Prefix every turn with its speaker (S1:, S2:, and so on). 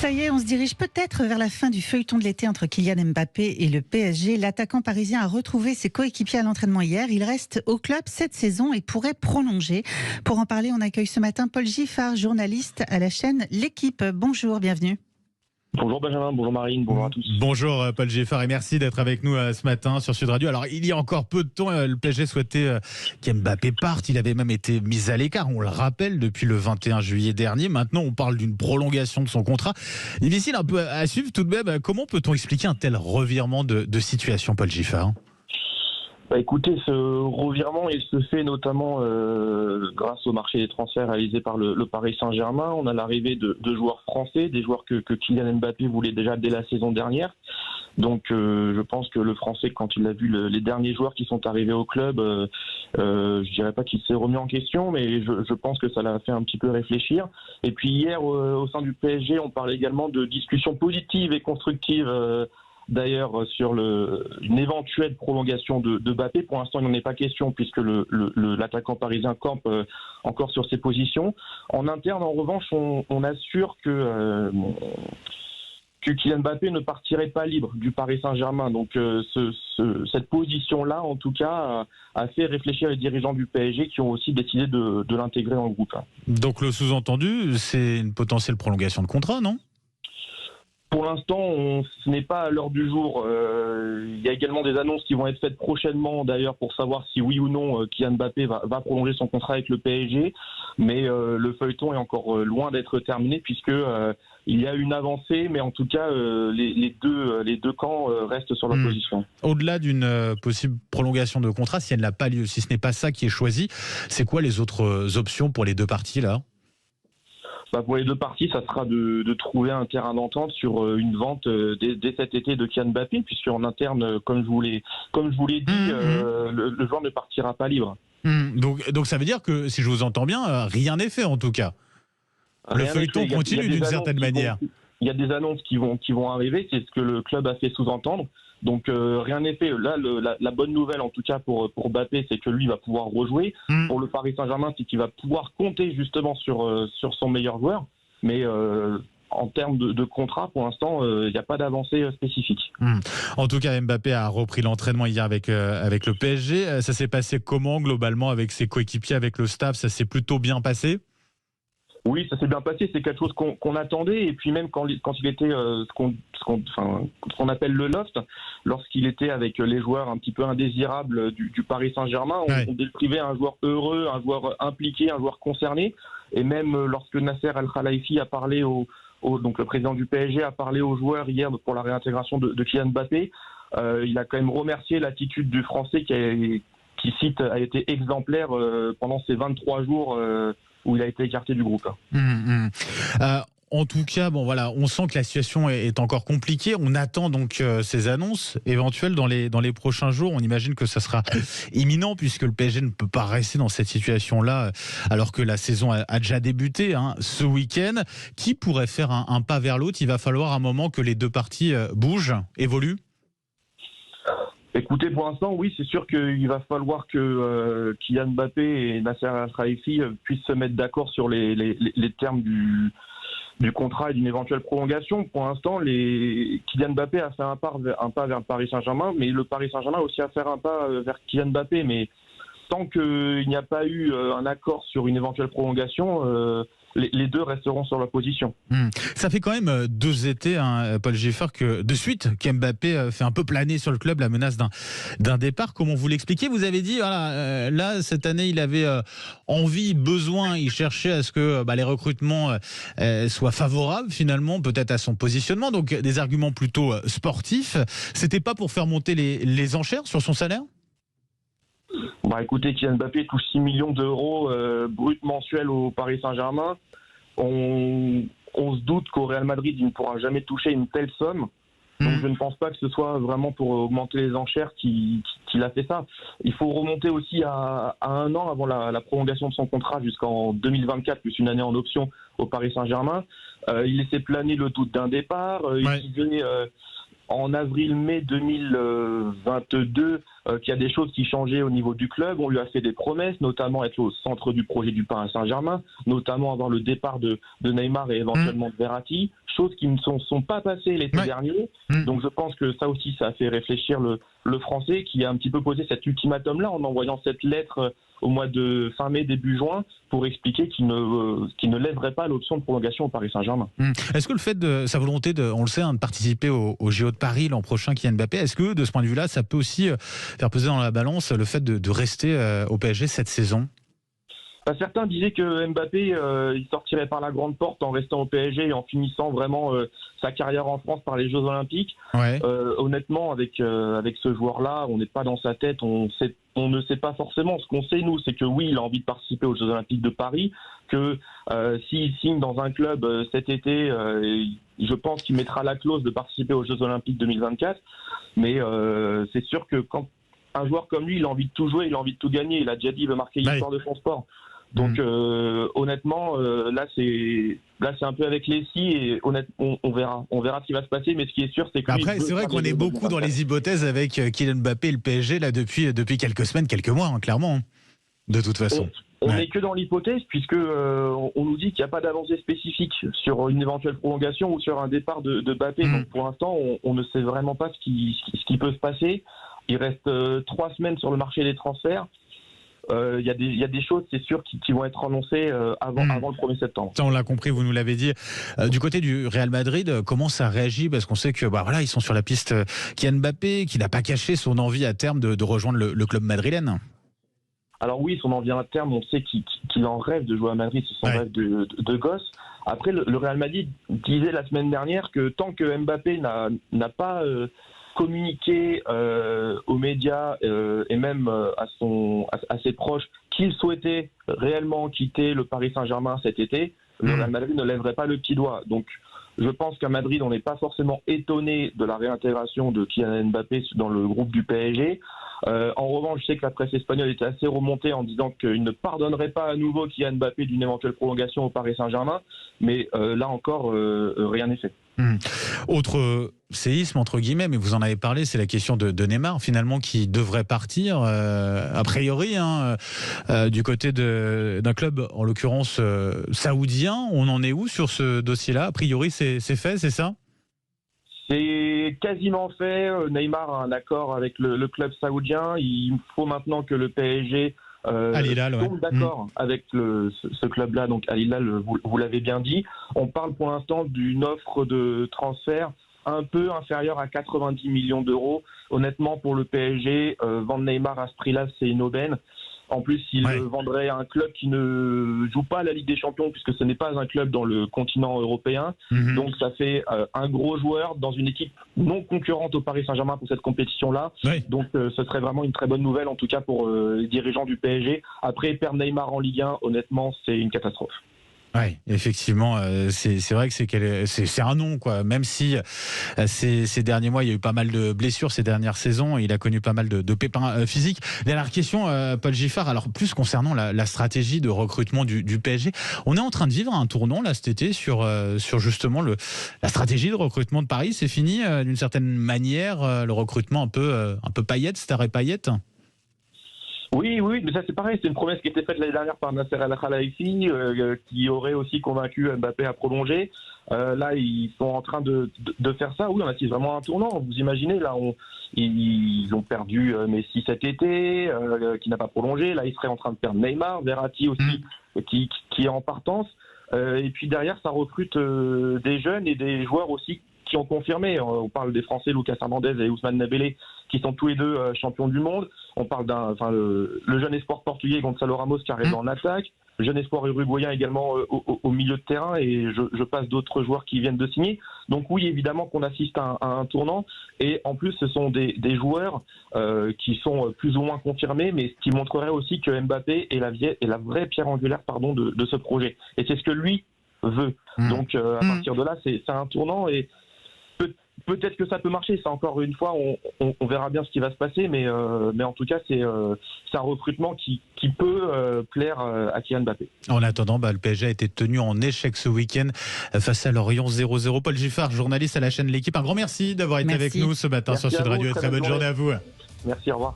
S1: Ça y est, on se dirige peut-être vers la fin du feuilleton de l'été entre Kylian Mbappé et le PSG. L'attaquant parisien a retrouvé ses coéquipiers à l'entraînement hier. Il reste au club cette saison et pourrait prolonger. Pour en parler, on accueille ce matin Paul Giffard, journaliste à la chaîne L'Équipe. Bonjour, bienvenue.
S2: Bonjour Benjamin, bonjour Marine, bonjour à tous.
S3: Bonjour Paul Giffard et merci d'être avec nous ce matin sur Sud Radio. Alors il y a encore peu de temps, le PSG souhaitait qu'Mbappé parte. Il avait même été mis à l'écart, on le rappelle, depuis le 21 juillet dernier. Maintenant on parle d'une prolongation de son contrat. Difficile un peu à suivre tout de même. Comment peut-on expliquer un tel revirement de situation, Paul Giffard ?
S2: Écoutez, ce revirement, il se fait notamment grâce au marché des transferts réalisé par le Paris Saint-Germain. On a l'arrivée de joueurs français, des joueurs que Kylian Mbappé voulait déjà dès la saison dernière. Donc je pense que le Français, quand il a vu les derniers joueurs qui sont arrivés au club, je dirais pas qu'il s'est remis en question, mais je pense que ça l'a fait un petit peu réfléchir. Et puis hier, au sein du PSG, on parlait également de discussions positives et constructives d'ailleurs sur une éventuelle prolongation de Mbappé. Pour l'instant, il n'en est pas question puisque l'attaquant parisien campe encore sur ses positions. En interne, en revanche, on assure que Kylian Mbappé ne partirait pas libre du Paris Saint-Germain. Donc cette position-là, en tout cas, a fait réfléchir les dirigeants du PSG qui ont aussi décidé de l'intégrer dans le groupe.
S3: Donc le sous-entendu, c'est une potentielle prolongation de contrat, non ?
S2: Pour l'instant, ce n'est pas à l'heure du jour. Il y a également des annonces qui vont être faites prochainement, d'ailleurs, pour savoir si oui ou non Kylian Mbappé va prolonger son contrat avec le PSG. Mais le feuilleton est encore loin d'être terminé puisque il y a une avancée, mais en tout cas, les deux camps restent sur leur position.
S3: Au-delà d'une possible prolongation de contrat, si elle n'a pas lieu, si ce n'est pas ça qui est choisi, c'est quoi les autres options pour les deux parties là ?
S2: Pour les deux parties, ça sera de trouver un terrain d'entente sur une vente dès cet été de Kylian Mbappé, puisqu'en interne, comme je vous l'ai dit, le joueur ne partira pas libre.
S3: Donc ça veut dire que, si je vous entends bien, rien n'est fait en tout cas. Le feuilleton continue d'une certaine manière.
S2: Il y a des annonces qui vont arriver, c'est ce que le club a fait sous-entendre. Donc rien n'est fait. Là, la bonne nouvelle, en tout cas pour Mbappé, c'est que lui va pouvoir rejouer. Pour le Paris Saint-Germain, c'est qu'il va pouvoir compter justement sur son meilleur joueur. Mais en termes de contrat, pour l'instant, il n'y a pas d'avancée spécifique.
S3: En tout cas, Mbappé a repris l'entraînement hier avec le PSG. Ça s'est passé comment globalement avec ses coéquipiers, avec le staff ? Ça s'est plutôt bien passé ?
S2: Oui, ça s'est bien passé. C'est quelque chose qu'on attendait. Et puis même quand il était ce qu'on appelle le loft, lorsqu'il était avec les joueurs un petit peu indésirables du Paris Saint-Germain, on décrivait un joueur heureux, un joueur impliqué, un joueur concerné. Et même lorsque Nasser Al-Khelaifi a parlé donc le président du PSG a parlé aux joueurs hier pour la réintégration de Kylian Mbappé, il a quand même remercié l'attitude du Français qui cite a été exemplaire pendant ces 23 jours où il a été écarté du groupe.
S3: En tout cas, on sent que la situation est encore compliquée. On attend donc ces annonces éventuelles dans les prochains jours. On imagine que ça sera imminent puisque le PSG ne peut pas rester dans cette situation-là alors que la saison a déjà débuté ce week-end. Qui pourrait faire un pas vers l'autre ? Il va falloir un moment que les deux parties bougent, évoluent.
S2: Écoutez, pour l'instant, oui, c'est sûr qu'il va falloir que Kylian Mbappé et Nasser Al-Khelaifi puissent se mettre d'accord sur les termes du contrat et d'une éventuelle prolongation. Pour l'instant, Kylian Mbappé a fait un pas vers le Paris Saint-Germain, mais le Paris Saint-Germain a aussi à faire un pas vers Kylian Mbappé. Mais tant qu'il n'y a pas eu un accord sur une éventuelle prolongation, les deux resteront sur leur position.
S3: Ça fait quand même 2 étés, Paul Giffard, de suite qu'Mbappé fait un peu planer sur le club la menace d'un départ. Comment vous l'expliquez ? Vous avez dit, là, cette année, il avait envie, besoin, il cherchait à ce que les recrutements soient favorables, finalement, peut-être à son positionnement. Donc, des arguments plutôt sportifs. C'était pas pour faire monter les enchères sur son salaire ?
S2: Écoutez, Kylian Mbappé touche 6 millions d'euros bruts mensuels au Paris Saint-Germain. On se doute qu'au Real Madrid, il ne pourra jamais toucher une telle somme. Donc je ne pense pas que ce soit vraiment pour augmenter les enchères qu'il a fait ça. Il faut remonter aussi à 1 an avant la prolongation de son contrat jusqu'en 2024, plus une année en option au Paris Saint-Germain. Il laissait planer le doute d'un départ. Il disait en avril-mai 2022 qu'il y a des choses qui changeaient au niveau du club. On lui a fait des promesses, notamment être au centre du projet du Paris Saint-Germain, notamment avoir le départ de Neymar et éventuellement de Verratti, choses qui ne sont pas passées l'été dernier. Donc je pense que ça aussi, ça a fait réfléchir le Français, qui a un petit peu posé cet ultimatum-là en envoyant cette lettre au mois de fin mai, début juin, pour expliquer qu'il ne lèverait pas l'option de prolongation au Paris Saint-Germain.
S3: Est-ce que le fait de sa volonté, on le sait, de participer au JO de Paris l'an prochain, Kylian Mbappé, est-ce que de ce point de vue-là, ça peut aussi faire peser dans la balance le fait de rester au PSG cette saison ?
S2: Certains disaient que Mbappé il sortirait par la grande porte en restant au PSG et en finissant vraiment sa carrière en France par les Jeux Olympiques.
S3: Ouais.
S2: Honnêtement, avec ce joueur-là, on n'est pas dans sa tête. On ne sait pas forcément. Ce qu'on sait, nous, c'est que oui, il a envie de participer aux Jeux Olympiques de Paris, que s'il signe dans un club cet été, je pense qu'il mettra la clause de participer aux Jeux Olympiques 2024. Mais c'est sûr que quand un joueur comme lui, il a envie de tout jouer, il a envie de tout gagner. Il a déjà dit qu'il veut marquer l'histoire de son sport. Donc honnêtement, là c'est un peu avec les si et honnêtement, on verra ce qui va se passer. Mais ce qui est sûr, c'est que
S3: après c'est vrai qu'on est beaucoup dans les hypothèses avec Kylian Mbappé et le PSG là depuis quelques semaines, quelques mois, hein, clairement. De toute façon.
S2: On n'est que dans l'hypothèse puisque on nous dit qu'il n'y a pas d'avancée spécifique sur une éventuelle prolongation ou sur un départ de Mbappé. Donc pour l'instant, on ne sait vraiment pas ce qui peut se passer. Il reste 3 semaines sur le marché des transferts. Il y a des choses, c'est sûr, qui vont être annoncées avant le 1er septembre.
S3: Ça, on l'a compris, vous nous l'avez dit. Du côté du Real Madrid, comment ça réagit ? Parce qu'on sait que ils sont sur la piste Kylian Mbappé, qui n'a pas caché son envie à terme de rejoindre le club madrilène.
S2: Alors oui, son envie à terme, on sait qu'il en rêve de jouer à Madrid, c'est son rêve de gosse. Après, le Real Madrid disait la semaine dernière que tant que Mbappé n'a pas communiqué aux médias et même à ses proches qu'il souhaitait réellement quitter le Paris Saint-Germain cet été, le Real Madrid ne lèverait pas le petit doigt. Donc je pense qu'à Madrid, on n'est pas forcément étonné de la réintégration de Kylian Mbappé dans le groupe du PSG. En revanche, je sais que la presse espagnole était assez remontée en disant qu'il ne pardonnerait pas à nouveau Kylian Mbappé d'une éventuelle prolongation au Paris Saint-Germain. Mais là encore, rien n'est fait.
S3: Autre séisme, entre guillemets, mais vous en avez parlé, c'est la question de Neymar, finalement, qui devrait partir, a priori, du côté d'un club, en l'occurrence saoudien. On en est où sur ce dossier-là ? A priori, c'est fait, c'est ça ?
S2: C'est quasiment fait. Neymar a un accord avec le club saoudien. Il faut maintenant que le PSG tombe d'accord avec ce club-là, donc Al Hilal, vous l'avez bien dit. On parle pour l'instant d'une offre de transfert un peu inférieure à 90 millions d'euros. Honnêtement, pour le PSG, vendre Neymar à ce prix-là, c'est une aubaine. En plus, il vendrait à un club qui ne joue pas à la Ligue des Champions, puisque ce n'est pas un club dans le continent européen. Donc ça fait un gros joueur dans une équipe non concurrente au Paris Saint-Germain pour cette compétition-là. Donc ce serait vraiment une très bonne nouvelle, en tout cas pour les dirigeants du PSG. Après, perdre Neymar en Ligue 1, honnêtement, c'est une catastrophe.
S3: Oui, effectivement, c'est vrai que c'est un nom, quoi. Même si ces derniers mois, il y a eu pas mal de blessures, ces dernières saisons, il a connu pas mal de pépins physiques. Dernière question, Paul Giffard, alors plus concernant la stratégie de recrutement du PSG, on est en train de vivre un tournant là cet été sur justement la stratégie de recrutement de Paris. C'est fini d'une certaine manière, le recrutement un peu paillette, star et paillette.
S2: Oui, mais ça c'est pareil, c'est une promesse qui était faite l'année dernière par Nasser Al-Khelaifi, qui aurait aussi convaincu Mbappé à prolonger. Là, ils sont en train de faire ça. Oui, on assiste vraiment à un tournant. Vous imaginez, là, ils ont perdu Messi cet été, qui n'a pas prolongé. Là, ils seraient en train de perdre Neymar, Verratti aussi, qui est en partance. Et puis derrière, ça recrute des jeunes et des joueurs aussi qui ont confirmé. On parle des Français Lucas Hernandez et Ousmane Dembélé, qui sont tous les deux champions du monde. On parle le jeune espoir portugais Gonçalo Ramos qui arrive en attaque, le jeune espoir uruguayen également au milieu de terrain, et je passe d'autres joueurs qui viennent de signer. Donc oui, évidemment qu'on assiste à un tournant, et en plus ce sont des joueurs qui sont plus ou moins confirmés, mais qui montreraient aussi que Mbappé est la vraie pierre angulaire de ce projet. Et c'est ce que lui veut. Donc à partir de là, c'est un tournant, et peut-être que ça peut marcher. Ça, encore une fois, on verra bien ce qui va se passer, mais en tout cas, c'est un recrutement qui peut plaire à Kylian Mbappé.
S3: En attendant, le PSG a été tenu en échec ce week-end face à Lorient 0-0. Paul Giffard, journaliste à la chaîne L'Équipe, un grand merci d'avoir été avec nous ce matin sur Sud Radio. Très bonne journée à vous.
S2: Merci, au revoir.